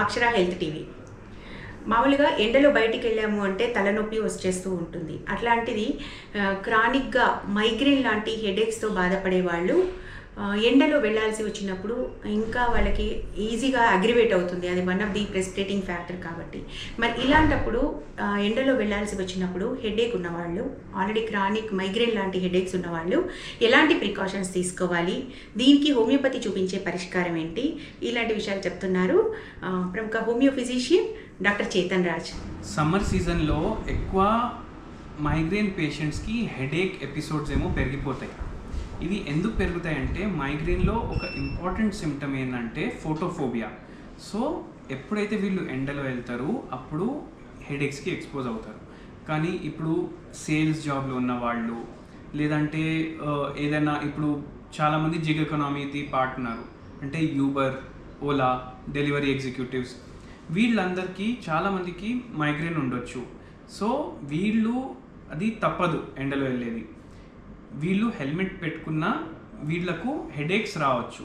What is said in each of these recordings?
అక్షర health TV. మామూలుగా ఎండలో బయటికి వెళ్ళాము అంటే తలనొప్పి వచ్చేస్తూ ఉంటుంది. అట్లాంటిది క్రానిక్‌గా మైగ్రేన్ లాంటి హెడేక్స్‌తో బాధపడే వాళ్ళు ఎండలో వెళ్ళాల్సి వచ్చినప్పుడు ఇంకా వాళ్ళకి ఈజీగా అగ్రివేట్ అవుతుంది. అది one of the precipitating factor కాబట్టి. మరి ఇలాంటప్పుడు ఎండలో వెళ్ళాల్సి వచ్చినప్పుడు హెడేక్ ఉన్నవాళ్ళు, ఆల్రెడీ క్రానిక్ మైగ్రేన్ లాంటి హెడేక్స్ ఉన్నవాళ్ళు ఎలాంటి ప్రికాషన్స్ తీసుకోవాలి, దీనికి హోమియోపతి చూపించే పరిష్కారం ఏంటి, ఇలాంటి విషయాలు చెప్తున్నారు ప్రముఖ homeo physician doctor Chetan Raj. Summer సీజన్లో ఎక్కువ మైగ్రేన్ పేషెంట్స్కి హెడేక్ ఎపిసోడ్స్ ఏమో పెరిగిపోతాయి. ఇవి ఎందుకు పెరుగుతాయంటే మైగ్రేన్లో ఒక ఇంపార్టెంట్ సిమ్టమ్ ఏంటంటే ఫోటోఫోబియా. సో ఎప్పుడైతే వీళ్ళు ఎండలో వెళ్తారో అప్పుడు హెడేక్స్కి ఎక్స్పోజ్ అవుతారు. కానీ ఇప్పుడు సేల్స్ జాబ్లో ఉన్న వాళ్ళు, లేదంటే ఏదైనా ఇప్పుడు చాలామంది జిగ్ ఎకానమీది పార్ట్ ఉన్నారు, అంటే యూబర్, ఓలా, డెలివరీ ఎగ్జిక్యూటివ్స్, వీళ్ళందరికీ చాలామందికి మైగ్రేన్ ఉండొచ్చు. సో వీళ్ళు అది తప్పదు ఎండలో వెళ్ళేది. వీళ్ళు హెల్మెట్ పెట్టుకున్నా వీళ్ళకు హెడేక్స్ రావచ్చు.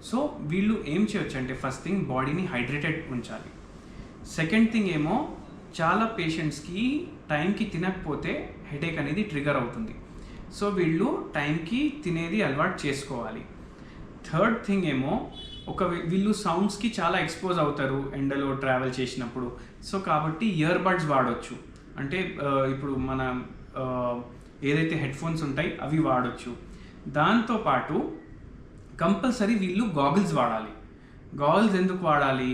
సో వీళ్ళు ఏం చేయొచ్చు అంటే ఫస్ట్ థింగ్ బాడీని హైడ్రేటెడ్ ఉంచాలి. సెకండ్ థింగ్ ఏమో చాలా పేషెంట్స్కి టైంకి తినకపోతే హెడేక్ అనేది ట్రిగర్ అవుతుంది. సో వీళ్ళు టైంకి తినేది అలవాటు చేసుకోవాలి. థర్డ్ థింగ్ ఏమో వీళ్ళు సౌండ్స్కి చాలా ఎక్స్పోజ్ అవుతారు ఎండలో ట్రావెల్ చేసినప్పుడు. సో కాబట్టి ఇయర్ బడ్స్ వాడవచ్చు. అంటే ఇప్పుడు మన ఏదైతే హెడ్ఫోన్స్ ఉంటాయి అవి వాడచ్చు. దాంతోపాటు కంపల్సరీ వీళ్ళు గాగుల్స్ వాడాలి. గాగుల్స్ ఎందుకు వాడాలి?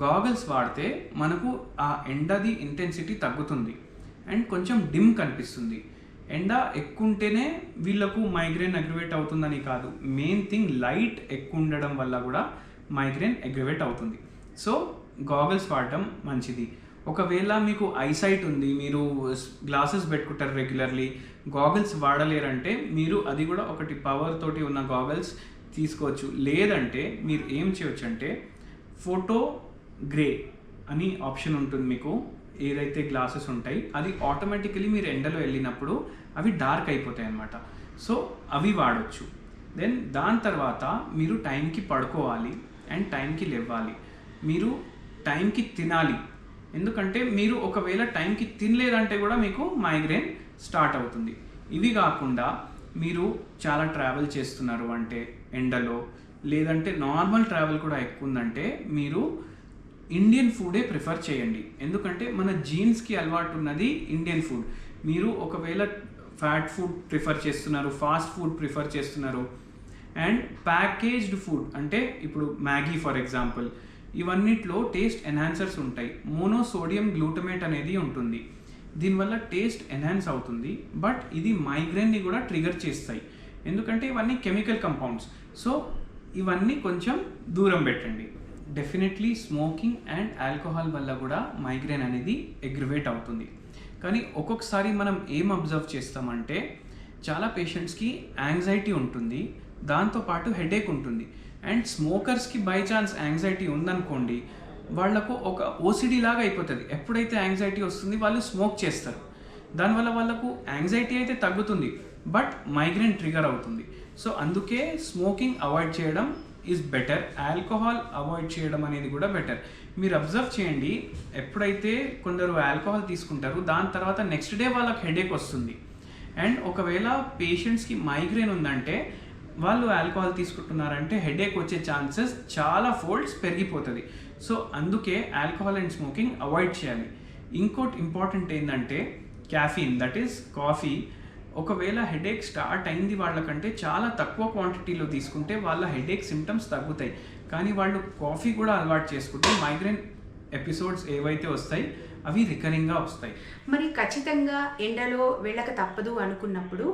గాగుల్స్ వాడితే మనకు ఆ ఎండది ఇంటెన్సిటీ తగ్గుతుంది అండ్ కొంచెం డిమ్ కనిపిస్తుంది. ఎండ ఎక్కువ ఉంటేనే వీళ్ళకు మైగ్రేన్ అగ్రివేట్ అవుతుందని కాదు, మెయిన్ థింగ్ లైట్ ఎక్కువ ఉండడం వల్ల కూడా మైగ్రేన్ అగ్రివేట్ అవుతుంది. సో గాగుల్స్ వాడటం మంచిది. ఒకవేళ మీకు ఐసైట్ ఉంది, మీరు గ్లాసెస్ పెట్టుకుంటారు రెగ్యులర్లీ, గాగుల్స్ వాడలేరంటే మీరు అది కూడా ఒకటి పవర్ తోటి ఉన్న గాగుల్స్ తీసుకోవచ్చు. లేదంటే మీరు ఏం చేయొచ్చు అంటే ఫోటో గ్రే అని ఆప్షన్ ఉంటుంది మీకు, ఏదైతే గ్లాసెస్ ఉంటాయి అది ఆటోమేటికలీ మీరు ఎండలో వెళ్ళినప్పుడు అవి డార్క్ అయిపోతాయి అన్నమాట. సో అవి వాడచ్చు. దెన్ దాని తర్వాత మీరు టైంకి పడుకోవాలి అండ్ టైంకి లేవాలి. మీరు టైంకి తినాలి. ఎందుకంటే మీరు ఒకవేళ టైంకి తినలేదంటే కూడా మీకు మైగ్రేన్ స్టార్ట్ అవుతుంది. ఇవి కాకుండా మీరు చాలా ట్రావెల్ చేస్తున్నారు అంటే ఎండలో, లేదంటే నార్మల్ ట్రావెల్ కూడా ఎక్కువ ఉందంటే మీరు ఇండియన్ ఫుడే ప్రిఫర్ చేయండి. ఎందుకంటే మన జీన్స్కి అలవాటు ఉన్నది ఇండియన్ ఫుడ్. మీరు ఒకవేళ ఫ్యాట్ ఫుడ్ ప్రిఫర్ చేస్తున్నారు, ఫాస్ట్ ఫుడ్ ప్రిఫర్ చేస్తున్నారు అండ్ ప్యాకేజ్డ్ ఫుడ్ అంటే ఇప్పుడు మ్యాగీ ఫర్ ఎగ్జాంపుల్, ఇవన్నిట్లో టేస్ట్ ఎన్హాన్సర్స్ ఉంటాయి. మోనోసోడియం గ్లూటమేట్ అనేది ఉంటుంది. దీనివల్ల టేస్ట్ ఎన్హాన్స్ అవుతుంది, బట్ ఇది మైగ్రేన్ని కూడా ట్రిగర్ చేస్తాయి. ఎందుకంటే ఇవన్నీ కెమికల్ కంపౌండ్స్. సో ఇవన్నీ కొంచెం దూరం పెట్టండి. డెఫినెట్లీ స్మోకింగ్ అండ్ ఆల్కహాల్ వల్ల కూడా మైగ్రేన్ అనేది అగ్రివేట్ అవుతుంది. కానీ ఒక్కొక్కసారి మనం ఏం అబ్జర్వ్ చేస్తామంటే చాలా పేషెంట్స్కి యాంగ్జైటీ ఉంటుంది, దాంతోపాటు హెడేక్ ఉంటుంది. అండ్ స్మోకర్స్కి బై ఛాన్స్ యాంగ్జైటీ ఉందనుకోండి, వాళ్లకు ఒక ఓసిడీ లాగా అయిపోతుంది. ఎప్పుడైతే యాంగ్జైటీ వస్తుంది వాళ్ళు స్మోక్ చేస్తారు. దానివల్ల వాళ్ళకు యాంగ్జైటీ అయితే తగ్గుతుంది, బట్ మైగ్రేన్ ట్రిగర్ అవుతుంది. సో అందుకే స్మోకింగ్ అవాయిడ్ చేయడం ఈజ్ బెటర్. ఆల్కహాల్ అవాయిడ్ చేయడం అనేది కూడా బెటర్. మీరు అబ్జర్వ్ చేయండి, ఎప్పుడైతే కొందరు ఆల్కహాల్ తీసుకుంటారు దాని తర్వాత నెక్స్ట్ డే వాళ్ళకి హెడేక్ వస్తుంది. అండ్ ఒకవేళ పేషెంట్స్కి మైగ్రేన్ ఉందంటే వాళ్ళు ఆల్కహాల్ తీసుకుంటున్నారంటే హెడేక్ వచ్చే ఛాన్సెస్ చాలా ఫోల్డ్స్ పెరిగిపోతుంది. సో అందుకే ఆల్కహాల్ అండ్ స్మోకింగ్ అవాయిడ్ చేయాలి. ఇంకోటి ఇంపార్టెంట్ ఏంటంటే క్యాఫీన్, దట్ ఈస్ కాఫీ. ఒకవేళ హెడేక్ స్టార్ట్ అయింది వాళ్ళకంటే చాలా తక్కువ క్వాంటిటీలో తీసుకుంటే వాళ్ళ హెడేక్ సిమ్టమ్స్ తగ్గుతాయి. కానీ వాళ్ళు కాఫీ కూడా అలవాటు చేసుకుంటే మైగ్రేన్ ఎపిసోడ్స్ ఏవైతే వస్తాయి అవి రికరింగ్గా వస్తాయి. మరి ఖచ్చితంగా ఎండలో వెళ్ళక తప్పదు అనుకున్నప్పుడు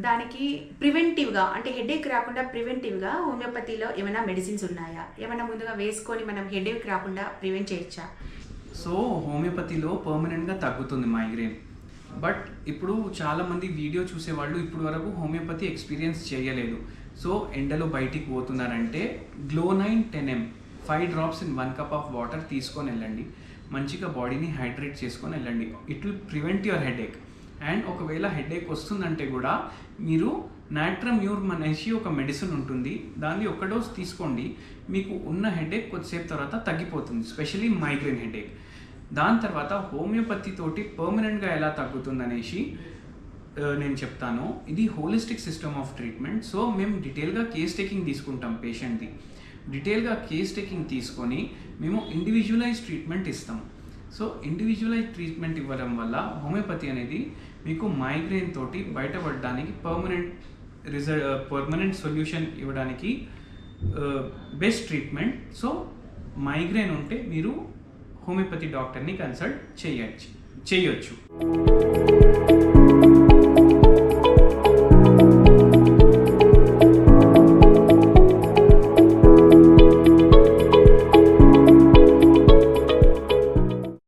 దానికి ప్రివెంటివ్గా అంటే హెడేక్ రాకుండా ప్రివెంటివ్గా హోమియోపతిలో ఏమైనా మెడిసిన్స్ ఉన్నాయా? ఏమైనా ముందుగా వేసుకొని మనం హెడేక్ రాకుండా ప్రివెంట్ చేయొచ్చా? సో హోమియోపతిలో పర్మనెంట్గా తగ్గుతుంది మైగ్రేన్. బట్ ఇప్పుడు చాలామంది వీడియో చూసేవాళ్ళు ఇప్పుడు వరకు హోమియోపతి ఎక్స్పీరియన్స్ చేయలేదు. సో ఎండలో బయటికి పోతున్నారంటే గ్లో9 10ml 5 drops in 1 cup of water తీసుకొని వెళ్ళండి. మంచిగా బాడీని హైడ్రేట్ చేసుకొని వెళ్ళండి. It will prevent your headache. And ఒకవేళ హెడేక్ వస్తుందంటే కూడా మీరు నాట్రమ్యూర్ అనేసి ఒక మెడిసిన్ ఉంటుంది, దాన్ని ఒక డోస్ తీసుకోండి, మీకు ఉన్న హెడేక్ కొద్దిసేపు తర్వాత తగ్గిపోతుంది, స్పెషలీ మైగ్రేన్ హెడేక్. దాని తర్వాత హోమియోపతి తోటి పర్మనెంట్గా ఎలా తగ్గుతుంది అనేసి నేను చెప్తాను. ఇది holistic system of treatment. So మేము డీటెయిల్గా కేస్ టేకింగ్ తీసుకుంటాం పేషెంట్ది. డీటెయిల్గా కేస్ టేకింగ్ తీసుకొని మేము ఇండివిజువలైజ్ ట్రీట్మెంట్ ఇస్తాం. సో ఇండివిజువలైజ్ ట్రీట్మెంట్ ఇవ్వడం వల్ల హోమియోపతి అనేది మీకు మైగ్రేన్ తోటి బయటపడడానికి పర్మనెంట్ సొల్యూషన్ ఇవ్వడానికి బెస్ట్ ట్రీట్మెంట్. సో మైగ్రేన్ ఉంటే మీరు హోమియోపతి డాక్టర్ని కన్సల్ట్ చేయొచ్చు.